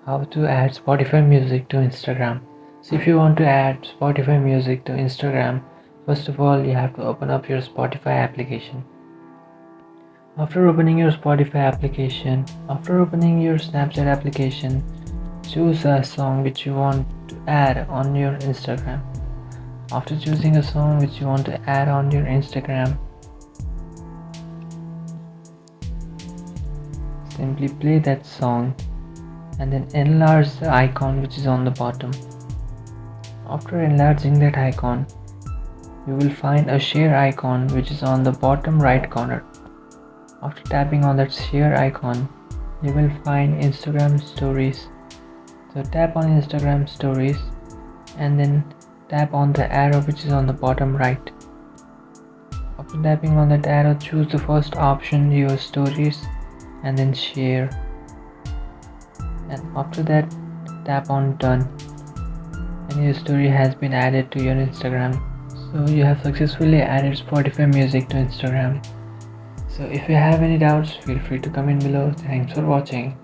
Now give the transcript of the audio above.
How to add Spotify music to Instagram. So if you want to add Spotify music to Instagram, first of all you have to open up your Spotify application. After opening your Snapchat application, choose a song which you want to add on your Instagram. After choosing a song which you want to add on your Instagram, simply play that song and then enlarge the icon which is on the bottom. After enlarging that icon, you will find a share icon which is on the bottom right corner. After tapping on that share icon, you will find Instagram stories. So tap on Instagram stories and then tap on the arrow which is on the bottom right. After tapping on that arrow, choose the first option, your stories, and then share. And after that, tap on done, and your story has been added to your Instagram. So you have successfully added Spotify music to Instagram. So if you have any doubts, feel free to comment below. Thanks for watching.